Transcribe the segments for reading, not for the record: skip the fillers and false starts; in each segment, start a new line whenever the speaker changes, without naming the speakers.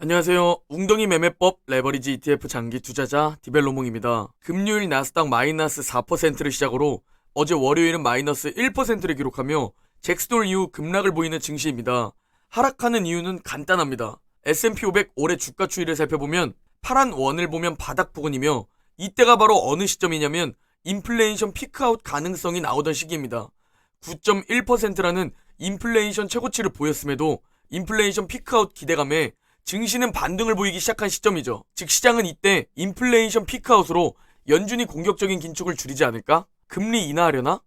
안녕하세요. 웅덩이 매매법 레버리지 ETF 장기 투자자 디벨로몽입니다. 금요일 나스닥 마이너스 4%를 시작으로 어제 월요일은 마이너스 1%를 기록하며 잭스돈 이후 급락을 보이는 증시입니다. 하락하는 이유는 간단합니다. S&P 500 올해 주가 추이를 살펴보면 파란 원을 보면 바닥 부근이며 이때가 바로 어느 시점이냐면 인플레이션 피크아웃 가능성이 나오던 시기입니다. 9.1%라는 인플레이션 최고치를 보였음에도 인플레이션 피크아웃 기대감에 증시는 반등을 보이기 시작한 시점이죠. 즉 시장은 이때 인플레이션 피크아웃으로 연준이 공격적인 긴축을 줄이지 않을까? 금리 인하하려나?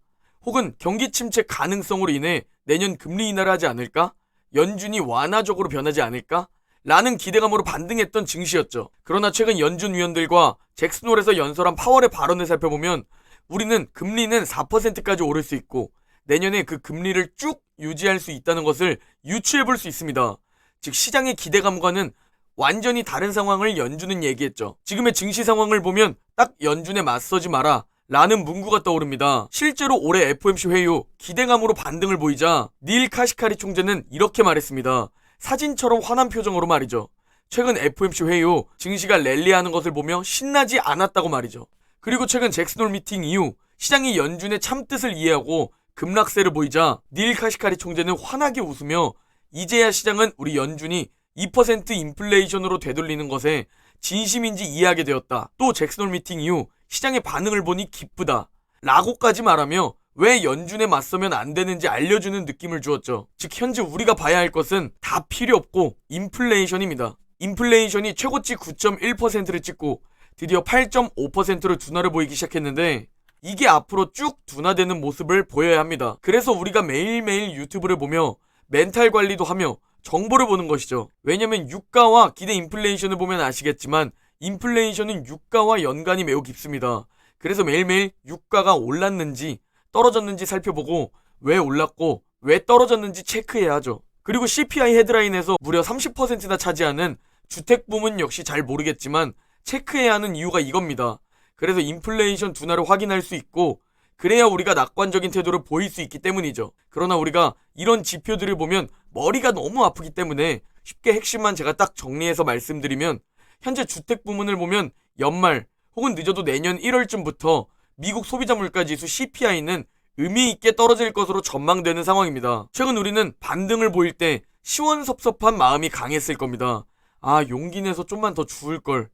혹은 경기 침체 가능성으로 인해 내년 금리 인하를 하지 않을까? 연준이 완화적으로 변하지 않을까? 라는 기대감으로 반등했던 증시였죠. 그러나 최근 연준 위원들과 잭슨홀에서 연설한 파월의 발언을 살펴보면 우리는 금리는 4%까지 오를 수 있고 내년에 그 금리를 쭉 유지할 수 있다는 것을 유추해 볼 수 있습니다. 즉 시장의 기대감과는 완전히 다른 상황을 연준은 얘기했죠. 지금의 증시 상황을 보면 딱 연준에 맞서지 마라 라는 문구가 떠오릅니다. 실제로 올해 FOMC 회의 후 기대감으로 반등을 보이자 닐 카시카리 총재는 이렇게 말했습니다. 사진처럼 환한 표정으로 말이죠. 최근 FOMC 회의 후 증시가 랠리하는 것을 보며 신나지 않았다고 말이죠. 그리고 최근 잭슨홀 미팅 이후 시장이 연준의 참뜻을 이해하고 급락세를 보이자 닐 카시카리 총재는 환하게 웃으며 이제야 시장은 우리 연준이 2% 인플레이션으로 되돌리는 것에 진심인지 이해하게 되었다. 또 잭슨홀 미팅 이후 시장의 반응을 보니 기쁘다. 라고까지 말하며 왜 연준에 맞서면 안 되는지 알려주는 느낌을 주었죠. 즉 현재 우리가 봐야 할 것은 다 필요 없고 인플레이션입니다. 인플레이션이 최고치 9.1%를 찍고 드디어 8.5%로 둔화를 보이기 시작했는데 이게 앞으로 쭉 둔화되는 모습을 보여야 합니다. 그래서 우리가 매일매일 유튜브를 보며 멘탈 관리도 하며 정보를 보는 것이죠. 왜냐면 유가와 기대 인플레이션을 보면 아시겠지만 인플레이션은 유가와 연관이 매우 깊습니다. 그래서 매일매일 유가가 올랐는지 떨어졌는지 살펴보고 왜 올랐고 왜 떨어졌는지 체크해야 하죠. 그리고 CPI 헤드라인에서 무려 30%나 차지하는 주택 부문 역시 잘 모르겠지만 체크해야 하는 이유가 이겁니다. 그래서 인플레이션 둔화를 확인할 수 있고 그래야 우리가 낙관적인 태도를 보일 수 있기 때문이죠. 그러나 우리가 이런 지표들을 보면 머리가 너무 아프기 때문에 쉽게 핵심만 제가 딱 정리해서 말씀드리면 현재 주택 부문을 보면 연말 혹은 늦어도 내년 1월쯤부터 미국 소비자 물가지수 CPI는 의미 있게 떨어질 것으로 전망되는 상황입니다. 최근 우리는 반등을 보일 때 시원섭섭한 마음이 강했을 겁니다. 아, 용기 내서 좀만 더 주울걸.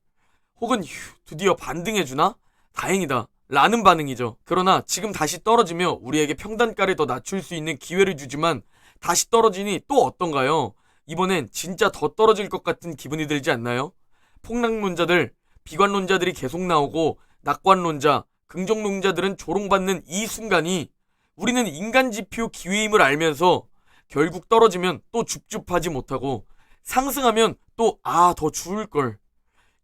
혹은 휴, 드디어 반등해주나? 다행이다. 라는 반응이죠. 그러나 지금 다시 떨어지며 우리에게 평단가를 더 낮출 수 있는 기회를 주지만 다시 떨어지니 또 어떤가요? 이번엔 진짜 더 떨어질 것 같은 기분이 들지 않나요? 폭락론자들, 비관론자들이 계속 나오고 낙관론자, 긍정론자들은 조롱받는 이 순간이 우리는 인간지표 기회임을 알면서 결국 떨어지면 또 줍줍하지 못하고 상승하면 또 더 주울걸,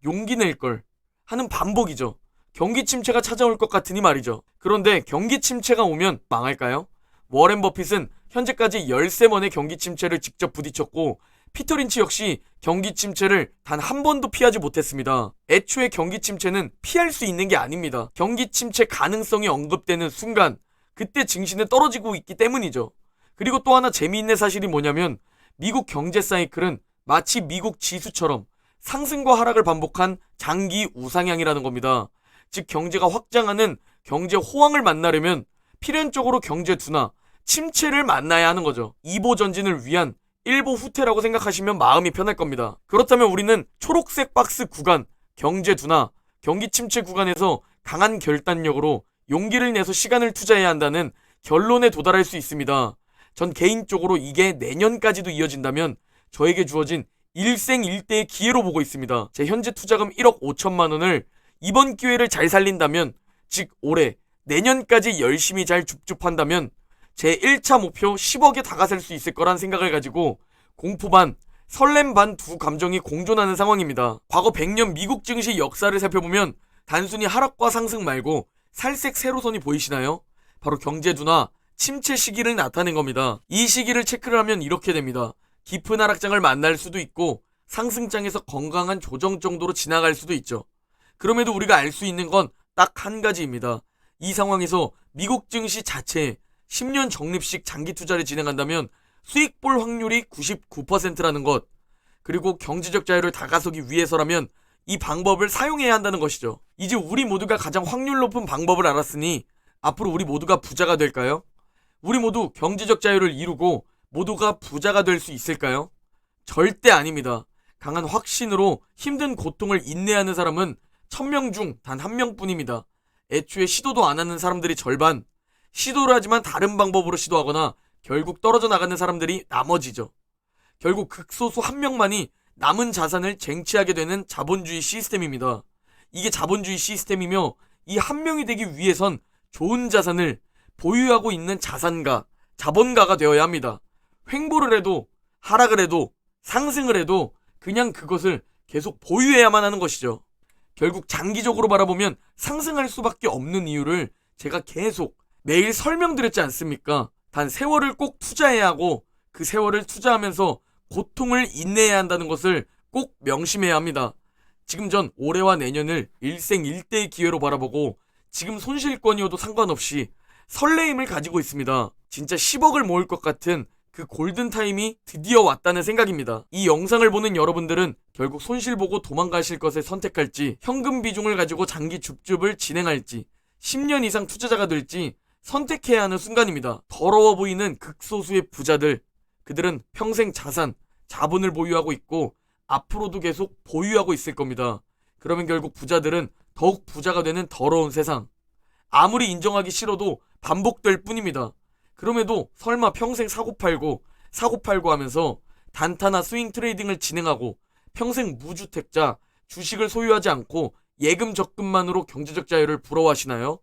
용기 낼걸 하는 반복이죠. 경기 침체가 찾아올 것 같으니 말이죠. 그런데 경기 침체가 오면 망할까요? 워렌 버핏은 현재까지 13번의 경기 침체를 직접 부딪혔고 피터 린치 역시 경기 침체를 단 한 번도 피하지 못했습니다. 애초에 경기 침체는 피할 수 있는 게 아닙니다. 경기 침체 가능성이 언급되는 순간 그때 증시는 떨어지고 있기 때문이죠. 그리고 또 하나 재미있는 사실이 뭐냐면 미국 경제 사이클은 마치 미국 지수처럼 상승과 하락을 반복한 장기 우상향이라는 겁니다. 즉 경제가 확장하는 경제 호황을 만나려면 필연적으로 경제 둔화, 침체를 만나야 하는 거죠. 2보 전진을 위한 1보 후퇴라고 생각하시면 마음이 편할 겁니다. 그렇다면 우리는 초록색 박스 구간, 경제 둔화, 경기 침체 구간에서 강한 결단력으로 용기를 내서 시간을 투자해야 한다는 결론에 도달할 수 있습니다. 전 개인적으로 이게 내년까지도 이어진다면 저에게 주어진 일생일대의 기회로 보고 있습니다. 제 현재 투자금 1억 5천만 원을 이번 기회를 잘 살린다면, 즉 올해, 내년까지 열심히 잘 줍줍한다면 제 1차 목표 10억에 다가설 수 있을 거란 생각을 가지고 공포 반, 설렘 반 두 감정이 공존하는 상황입니다. 과거 100년 미국 증시 역사를 살펴보면 단순히 하락과 상승 말고 살색 세로선이 보이시나요? 바로 경제 둔화, 침체 시기를 나타낸 겁니다. 이 시기를 체크를 하면 이렇게 됩니다. 깊은 하락장을 만날 수도 있고 상승장에서 건강한 조정 정도로 지나갈 수도 있죠. 그럼에도 우리가 알 수 있는 건 딱 한 가지입니다. 이 상황에서 미국 증시 자체에 10년 적립식 장기 투자를 진행한다면 수익 볼 확률이 99%라는 것. 그리고 경제적 자유를 다가서기 위해서라면 이 방법을 사용해야 한다는 것이죠. 이제 우리 모두가 가장 확률 높은 방법을 알았으니 앞으로 우리 모두가 부자가 될까요? 우리 모두 경제적 자유를 이루고 모두가 부자가 될 수 있을까요? 절대 아닙니다. 강한 확신으로 힘든 고통을 인내하는 사람은 1000명 중 단 1명뿐입니다. 애초에 시도도 안 하는 사람들이 절반, 시도를 하지만 다른 방법으로 시도하거나 결국 떨어져 나가는 사람들이 나머지죠. 결국 극소수 1명만이 남은 자산을 쟁취하게 되는 자본주의 시스템입니다. 이게 자본주의 시스템이며 이 1명이 되기 위해선 좋은 자산을 보유하고 있는 자산가, 자본가가 되어야 합니다. 횡보를 해도 하락을 해도 상승을 해도 그냥 그것을 계속 보유해야만 하는 것이죠. 결국 장기적으로 바라보면 상승할 수밖에 없는 이유를 제가 계속 매일 설명드렸지 않습니까? 단 세월을 꼭 투자해야 하고 그 세월을 투자하면서 고통을 인내해야 한다는 것을 꼭 명심해야 합니다. 지금 전 올해와 내년을 일생일대의 기회로 바라보고 지금 손실권이어도 상관없이 설레임을 가지고 있습니다. 진짜 10억을 모을 것 같은 그 골든타임이 드디어 왔다는 생각입니다. 이 영상을 보는 여러분들은 결국 손실 보고 도망가실 것을 선택할지, 현금 비중을 가지고 장기 줍줍을 진행할지, 10년 이상 투자자가 될지 선택해야 하는 순간입니다. 더러워 보이는 극소수의 부자들, 그들은 평생 자산, 자본을 보유하고 있고 앞으로도 계속 보유하고 있을 겁니다. 그러면 결국 부자들은 더욱 부자가 되는 더러운 세상, 아무리 인정하기 싫어도 반복될 뿐입니다. 그럼에도 설마 평생 사고팔고 하면서 단타나 스윙 트레이딩을 진행하고 평생 무주택자, 주식을 소유하지 않고 예금 적금만으로 경제적 자유를 부러워하시나요?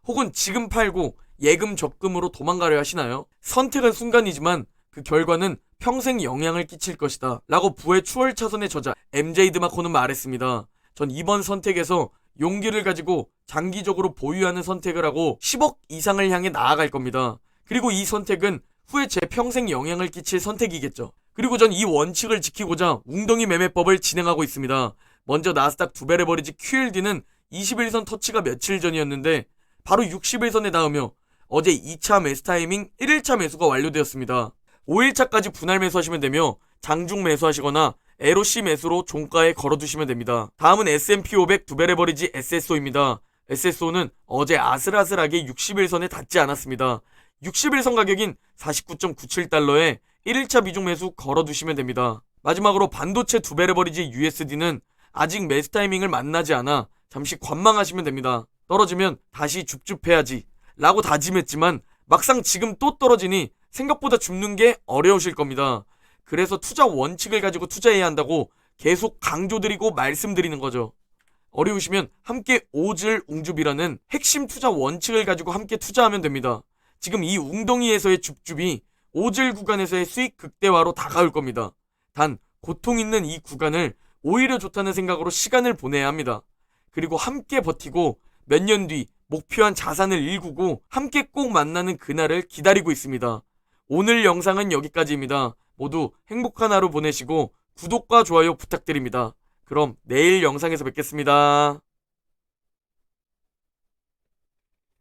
혹은 지금 팔고 예금 적금으로 도망가려 하시나요? 선택은 순간이지만 그 결과는 평생 영향을 끼칠 것이다 라고 부의 추월차선의 저자 MJ 드마코는 말했습니다. 전 이번 선택에서 용기를 가지고 장기적으로 보유하는 선택을 하고 10억 이상을 향해 나아갈 겁니다. 그리고 이 선택은 후에 제 평생 영향을 끼칠 선택이겠죠. 그리고 전 이 원칙을 지키고자 웅덩이 매매법을 진행하고 있습니다. 먼저 나스닥 두 배 레버리지 QLD는 21선 터치가 며칠 전이었는데 바로 60일선에 닿으며 어제 2차 매수 타이밍 1일차 매수가 완료되었습니다. 5일차까지 분할 매수하시면 되며 장중 매수하시거나 LOC 매수로 종가에 걸어두시면 됩니다. 다음은 S&P 500 두 배 레버리지 SSO입니다. SSO는 어제 아슬아슬하게 60일선에 닿지 않았습니다. 60일선 가격인 49.97달러에 1일차 비중 매수 걸어두시면 됩니다. 마지막으로 반도체 두 배 레버리지 USD는 아직 매수 타이밍을 만나지 않아 잠시 관망하시면 됩니다. 떨어지면 다시 줍줍해야지 라고 다짐했지만 막상 지금 또 떨어지니 생각보다 줍는 게 어려우실 겁니다. 그래서 투자 원칙을 가지고 투자해야 한다고 계속 강조드리고 말씀드리는 거죠. 어려우시면 함께 오즐 웅줍이라는 핵심 투자 원칙을 가지고 함께 투자하면 됩니다. 지금 이 웅덩이에서의 줍줍이 오즐 구간에서의 수익 극대화로 다가올 겁니다. 단 고통 있는 이 구간을 오히려 좋다는 생각으로 시간을 보내야 합니다. 그리고 함께 버티고 몇 년 뒤 목표한 자산을 일구고 함께 꼭 만나는 그날을 기다리고 있습니다. 오늘 영상은 여기까지입니다. 모두 행복한 하루 보내시고 구독과 좋아요 부탁드립니다. 그럼 내일 영상에서 뵙겠습니다.